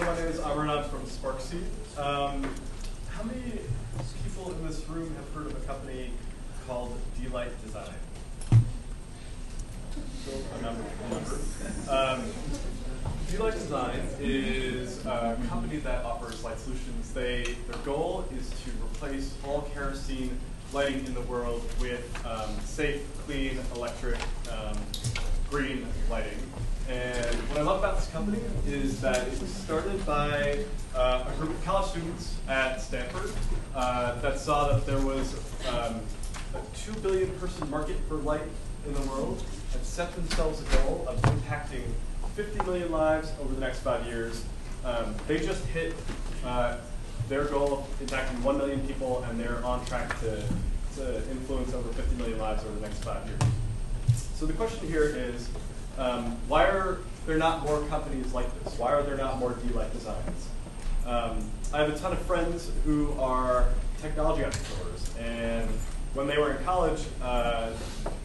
my name is Amar and I'm from Sparkseed. How many people in this room have heard of a company called Delight Design? A number. Delight Design is a company that offers light solutions. Their goal is to replace all kerosene lighting in the world with safe, clean, electric, green lighting. And what I love about this company is that it was started by a group of college students at Stanford that saw that there was a 2 billion person market for light in the world and set themselves a goal of impacting 50 million lives over the next 5 years. They just hit their goal of impacting 1 million people, and they're on track to influence over 50 million lives over the next 5 years. So the question here is, why are there not more companies like this? Why are there not more Delight Designs? I have a ton of friends who are technology entrepreneurs, and when they were in college,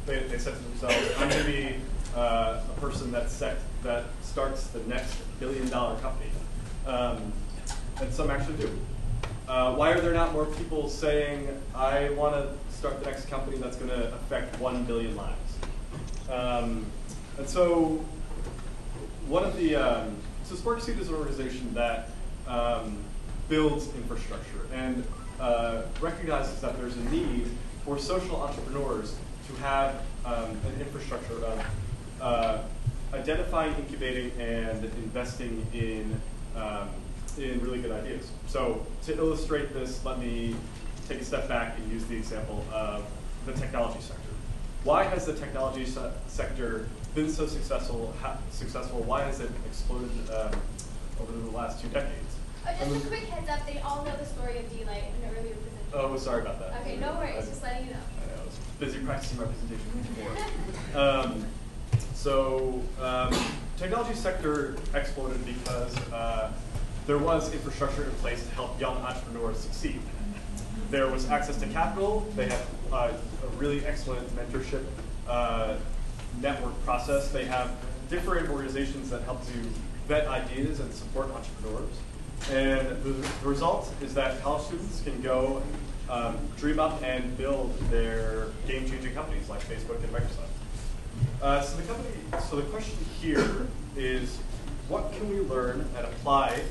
they said to themselves, I'm going to be a person that starts the next billion-dollar company. And some actually do. Why are there not more people saying, I want to start the next company that's going to affect 1 billion lives? And so so Sparkseed is an organization that builds infrastructure and recognizes that there's a need for social entrepreneurs to have an infrastructure of identifying, incubating, and investing in really good ideas. So to illustrate this, let me take a step back and use the example of the technology sector. Why has the technology sector been so successful? Why has it exploded over the last 2 decades? Just a quick heads up, they all know the story of Delight in the earlier presentation. Oh, sorry about that. Okay, no worries, just letting you know. I was busy practicing my presentation before. Technology sector exploded because there was infrastructure in place to help young entrepreneurs succeed. There was access to capital. They had a really excellent mentorship network process. They have different organizations that help to vet ideas and support entrepreneurs. And the result is that college students can go dream up and build their game-changing companies like Facebook and Microsoft. So the question here is, what can we learn and apply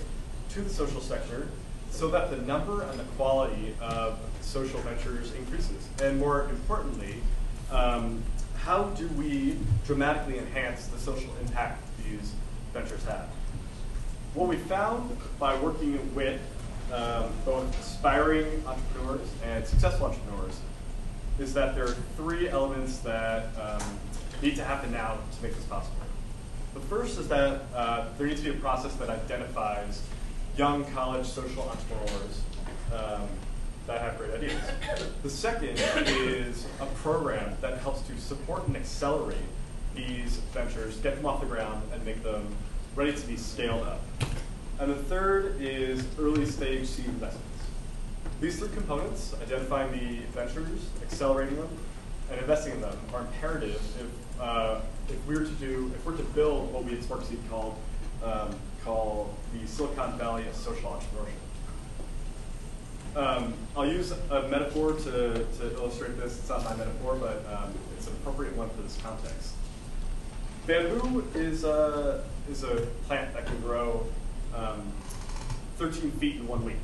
to the social sector so that the number and the quality of social ventures increases? And more importantly, how do we dramatically enhance the social impact these ventures have? What we found by working with both aspiring entrepreneurs and successful entrepreneurs is that there are 3 elements that need to happen now to make this possible. The first is that there needs to be a process that identifies young college social entrepreneurs that have great ideas. The second is a program that helps to support and accelerate these ventures, get them off the ground, and make them ready to be scaled up. And the third is early stage seed investments. These 3 components, identifying the ventures, accelerating them, and investing in them, are imperative if we're to build what we at Sparkseed call the Silicon Valley of social entrepreneurship. I'll use a metaphor to illustrate this. It's not my metaphor, but it's an appropriate one for this context. Bamboo is a plant that can grow 13 feet in 1 week.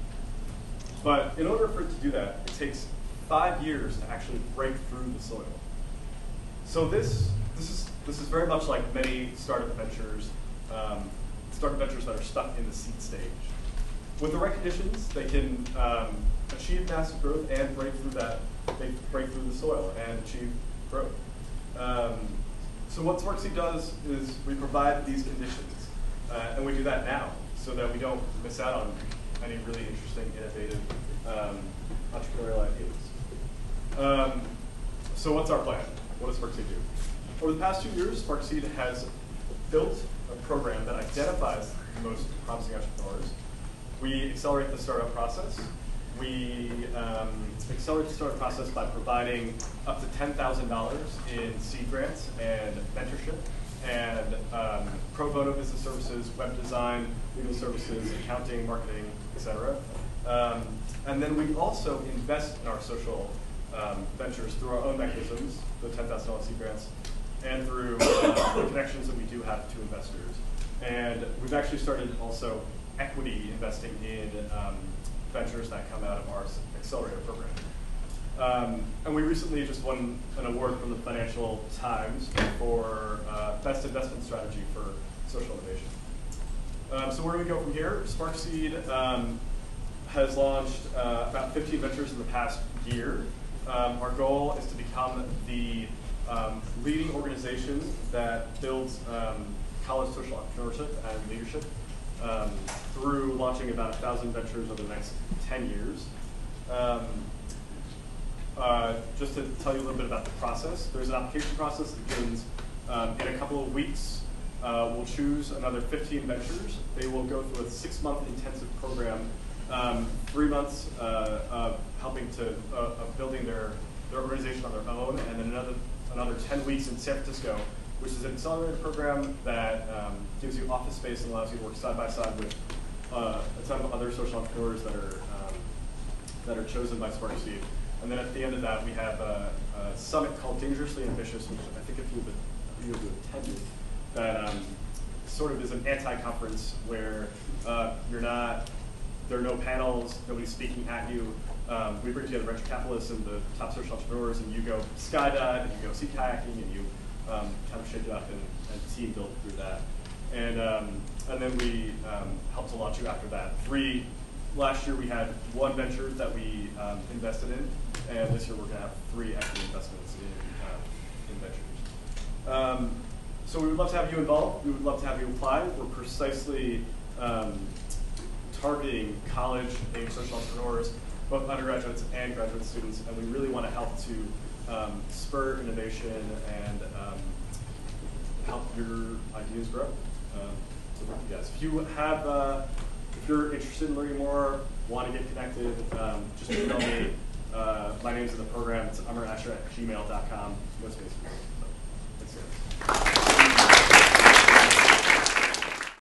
But in order for it to do that, it takes 5 years to actually break through the soil. So this is very much like many startup ventures that are stuck in the seed stage. With the right conditions, they can achieve massive growth and break through the soil and achieve growth. So what Sparkseed does is we provide these conditions, and we do that now so that we don't miss out on any really interesting, innovative entrepreneurial ideas. So what's our plan? What does Sparkseed do? Over the past 2 years, Sparkseed has built a program that identifies the most promising entrepreneurs. We accelerate the startup process. We accelerate the startup process by providing up to $10,000 in seed grants and mentorship. and pro bono business services, web design, legal services, accounting, marketing, etc. And then we also invest in our social ventures through our own mechanisms, the $10,000 seed grants, and through the connections that we do have to investors. And we've actually started also equity investing in ventures that come out of our accelerator program. And we recently just won an award from the Financial Times for Best Investment Strategy for Social Innovation. So where do we go from here? Sparkseed has launched about 15 ventures in the past year. Our goal is to become the leading organization that builds college social entrepreneurship and leadership through launching about 1,000 ventures over the next 10 years. Just to tell you a little bit about the process, there's an application process that begins in a couple of weeks. We'll choose another 15 ventures. They will go through a 6-month intensive program, 3 months of helping to building their organization on their own, and then another 10 weeks in San Francisco, which is an accelerator program that gives you office space and allows you to work side by side with a ton of other social entrepreneurs that are chosen by Sparkseed. And then at the end of that, we have a summit called Dangerously Ambitious, which I think if you have attended, that sort of is an anti-conference where there are no panels, nobody's speaking at you. We bring together venture capitalists and the top social entrepreneurs, and you go skydive, and you go sea kayaking, and you kind of shake it up and team build through that. And then we help to launch you after that. Last year we had 1 venture that we invested in, and this year we're going to have 3 equity investments in ventures. So we would love to have you involved. We would love to have you apply. We're precisely targeting college-age social entrepreneurs, both undergraduates and graduate students, and we really want to help to spur innovation and help your ideas grow. So yes, if you're interested in learning more, want to get connected, just email me. My name's in the program. It's amarashar@gmail.com. No spaces. So, thanks, guys.